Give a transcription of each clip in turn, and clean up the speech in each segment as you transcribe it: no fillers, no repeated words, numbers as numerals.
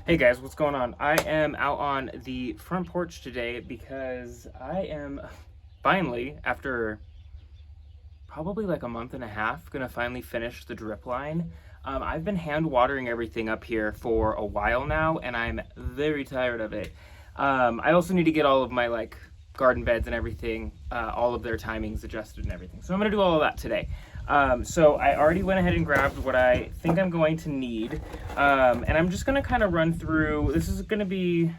Hey guys, what's going on? I am out on the front porch today because I am finally, after probably like a month and a half, gonna finally finish the drip line. I've been hand watering everything up here for a while now, and I'm very tired of it. I also need to get all of my garden beds and everything, all of their timings adjusted and everything. So I'm gonna do all of that today. So I already went ahead and grabbed what I think I'm going to need, and I'm just gonna kind of run through. This is gonna be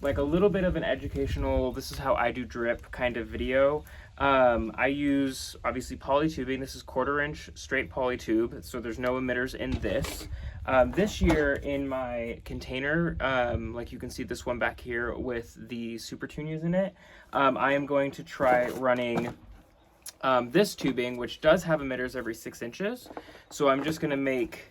like a little bit of an educational, this is how I do drip kind of video. I use obviously poly tubing. This is 1/4 inch straight poly tube, so there's no emitters in this. This year in my container, like you can see this one back here with the super tunias in it, I am going to try running this tubing, which does have emitters every 6 inches. So I'm just gonna make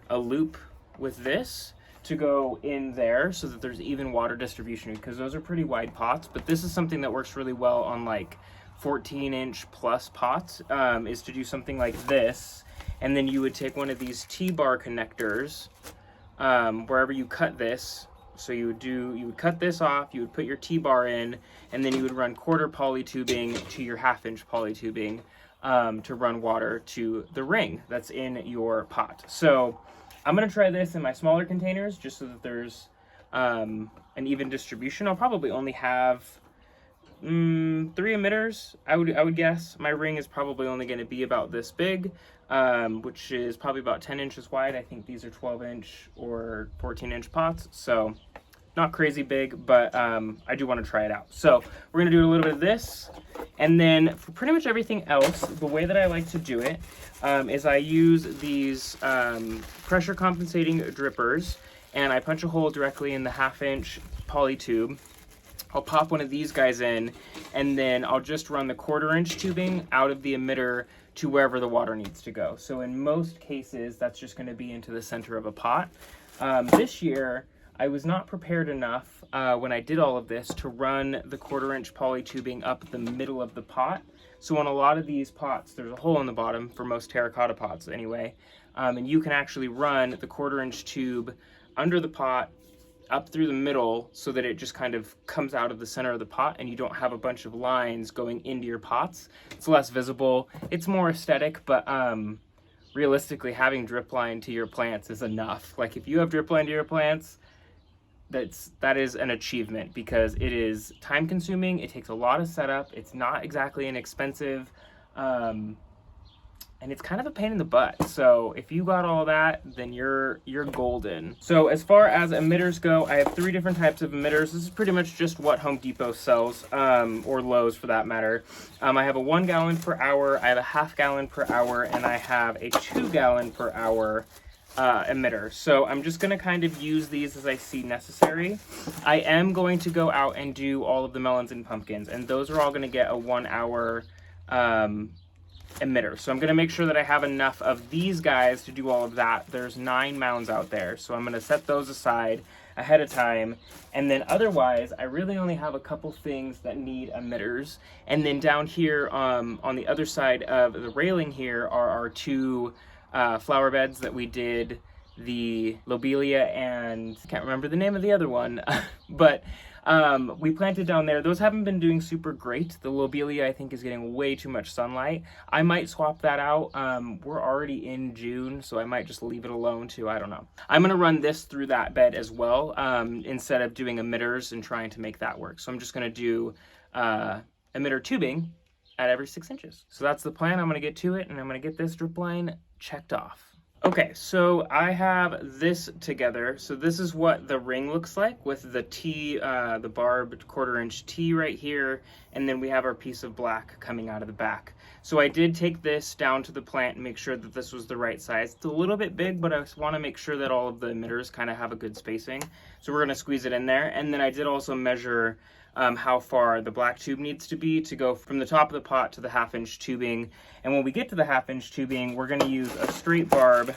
a loop with this to go in there so that there's even water distribution, because those are pretty wide pots. But this is something that works really well on like 14-inch plus pots, is to do something like this, and then you would take one of these T-bar connectors, wherever you cut this. So you would cut this off, you would put your T-bar in, and then you would run 1/4 poly tubing to your 1/2 inch poly tubing, to run water to the ring that's in your pot. So I'm gonna try this in my smaller containers just so that there's an even distribution. I'll probably only have 3 emitters, I would guess. My ring is probably only going to be about this big, which is probably about 10 inches wide. I think these are 12-inch or 14-inch pots, so not crazy big, but I do want to try it out. So we're going to do a little bit of this, and then for pretty much everything else, the way that I like to do it is I use these pressure compensating drippers, and I punch a hole directly in the 1/2 inch poly tube. I'll pop one of these guys in, and then I'll just run the 1/4 inch tubing out of the emitter to wherever the water needs to go. So in most cases, that's just going to be into the center of a pot. This year, I was not prepared enough when I did all of this to run the 1/4 inch poly tubing up the middle of the pot. So on a lot of these pots, there's a hole in the bottom for most terracotta pots anyway. And you can actually run the 1/4 inch tube under the pot, up through the middle, so that it just kind of comes out of the center of the pot and you don't have a bunch of lines going into your pots. It's less visible, it's more aesthetic, but realistically having drip line to your plants is enough. Like if you have drip line to your plants, that is an achievement, because it is time consuming, it takes a lot of setup, it's not exactly inexpensive, and it's kind of a pain in the butt. So if you got all that, then you're golden. So as far as emitters go, I have 3 different types of emitters. This is pretty much just what Home Depot sells, or Lowe's for that matter. I have a 1 gallon per hour, I have a 1/2 gallon per hour, and I have a 2 gallon per hour emitter. So I'm just going to kind of use these as I see necessary. I am going to go out and do all of the melons and pumpkins, and those are all going to get a 1 hour emitter. So I'm going to make sure that I have enough of these guys to do all of that. There's 9 mounds out there, so I'm going to set those aside ahead of time. And then otherwise, I really only have a couple things that need emitters. And then down here on the other side of the railing here are our 2 flower beds that we did, the lobelia and I can't remember the name of the other one, but we planted down there. Those haven't been doing super great. The lobelia, I think, is getting way too much sunlight. I might swap that out. We're already in June, so I might just leave it alone too. I don't know. I'm going to run this through that bed as well, instead of doing emitters and trying to make that work. So I'm just going to do emitter tubing at every 6 inches. So that's the plan. I'm going to get to it, and I'm going to get this drip line checked off. Okay, so I have this together. So this is what the ring looks like with the T, the barbed 1/4 inch T right here, and then we have our piece of black coming out of the back. So I did take this down to the plant and make sure that this was the right size. It's a little bit big, but I just want to make sure that all of the emitters kind of have a good spacing. So we're going to squeeze it in there, and then I did also measure how far the black tube needs to be to go from the top of the pot to the 1/2 inch tubing. And when we get to the 1/2 inch tubing, we're going to use a straight barb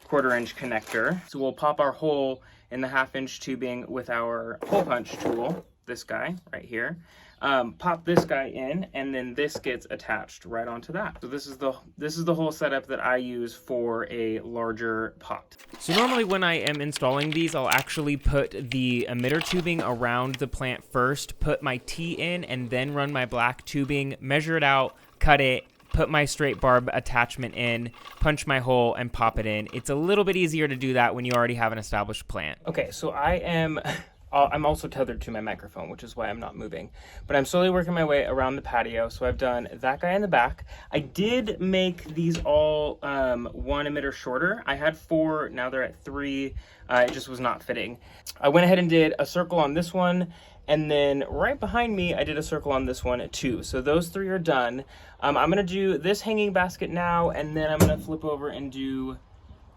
1/4 inch connector. So we'll pop our hole in the 1/2 inch tubing with our hole punch tool, this guy right here. pop this guy in, and then this gets attached right onto that. So this is the whole setup that I use for a larger pot. So normally when I am installing these, I'll actually put the emitter tubing around the plant first, put my T in, and then run my black tubing, measure it out, cut it, put my straight barb attachment in, punch my hole, and pop it in. It's a little bit easier to do that when you already have an established plant. Okay, so I'm also tethered to my microphone, which is why I'm not moving. But I'm slowly working my way around the patio. So I've done that guy in the back. I did make these all one emitter shorter. I had 4, now they're at 3. It just was not fitting. I went ahead and did a circle on this one. And then right behind me, I did a circle on this one too. So those 3 are done. I'm gonna do this hanging basket now, and then I'm gonna flip over and do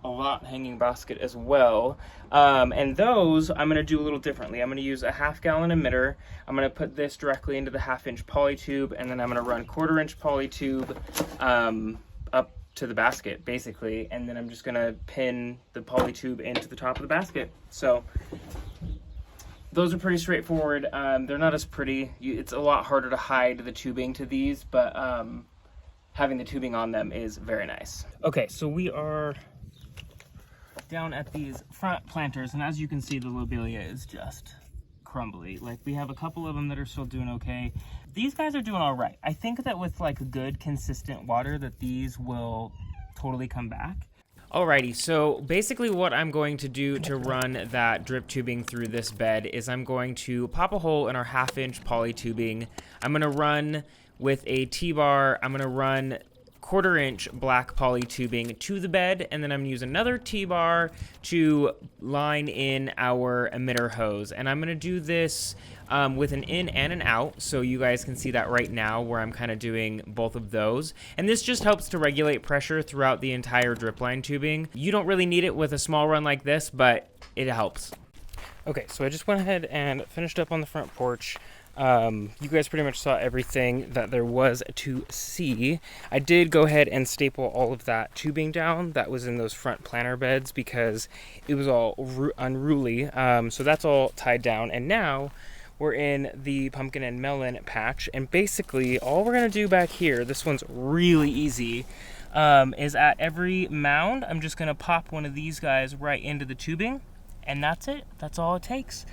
a lot hanging basket as well. And those I'm gonna do a little differently. I'm gonna use a 1/2 gallon emitter. I'm gonna put this directly into the 1/2 inch poly tube, and then I'm gonna run 1/4 inch poly tube up to the basket basically. And then I'm just gonna pin the poly tube into the top of the basket. So those are pretty straightforward. They're not as pretty. It's a lot harder to hide the tubing to these, but having the tubing on them is very nice. Okay, so we are down at these front planters, and as you can see, the lobelia is just crumbly. Like, we have a couple of them that are still doing okay. These guys are doing all right. I think that with like good consistent water that these will totally come back. Alrighty, so basically what I'm going to do to run that drip tubing through this bed is I'm going to pop a hole in our 1/2 inch poly tubing. I'm going to run with a T-bar, I'm going to run 1/4 inch black poly tubing to the bed, and then I'm going to use another T-bar to line in our emitter hose. And I'm going to do this with an in and an out, so you guys can see that right now where I'm kind of doing both of those. And this just helps to regulate pressure throughout the entire drip line tubing. You don't really need it with a small run like this, but it helps. Okay, so I just went ahead and finished up on the front porch. You guys pretty much saw everything that there was to see. I did go ahead and staple all of that tubing down that was in those front planter beds because it was all unruly. So that's all tied down, and now we're in the pumpkin and melon patch, and basically all we're gonna do back here, this one's really easy, is at every mound, I'm just gonna pop one of these guys right into the tubing, and that's it. That's all it takes.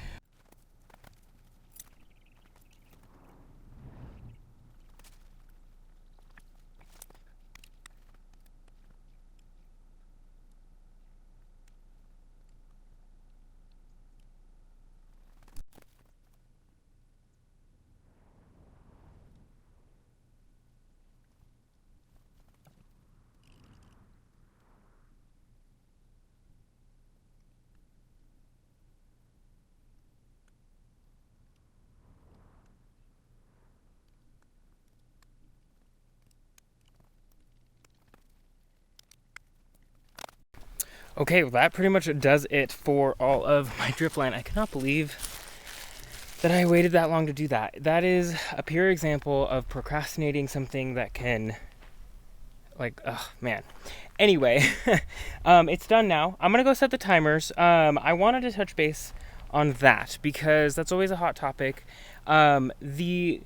Okay, well, that pretty much does it for all of my drip line. I cannot believe that I waited that long to do that. That is a pure example of procrastinating something that can, like, oh man. Anyway, it's done now. I'm gonna go set the timers. I wanted to touch base on that because that's always a hot topic. The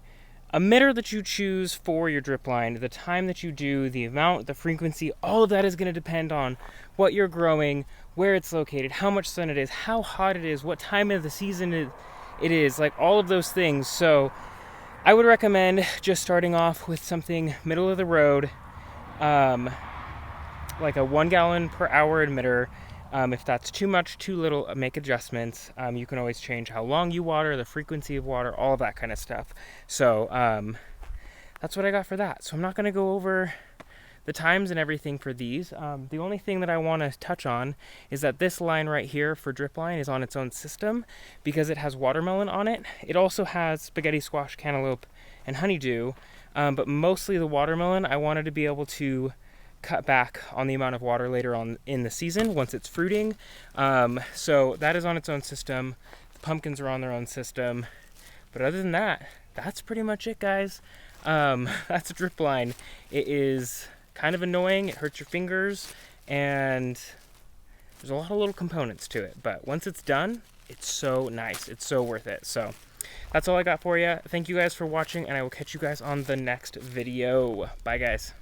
emitter that you choose for your drip line, the time that you do, the amount, the frequency, all of that is going to depend on what you're growing, where it's located, how much sun it is, how hot it is, what time of the season it is, like all of those things. So I would recommend just starting off with something middle of the road, like a 1 gallon per hour emitter. If that's too much, too little, make adjustments. You can always change how long you water, the frequency of water, all of that kind of stuff. So that's what I got for that. So I'm not going to go over the times and everything for these. The only thing that I want to touch on is that this line right here for drip line is on its own system because it has watermelon on it. It also has spaghetti squash, cantaloupe, and honeydew, but mostly the watermelon I wanted to be able to cut back on the amount of water later on in the season once it's fruiting. So that is on its own system. The pumpkins are on their own system. But other than that, that's pretty much it, guys. That's a drip line. It is kind of annoying. It hurts your fingers, and there's a lot of little components to it. But once it's done, it's so nice. It's so worth it. So That's all I got for you. Thank you guys for watching, and I will catch you guys on the next video. Bye, guys.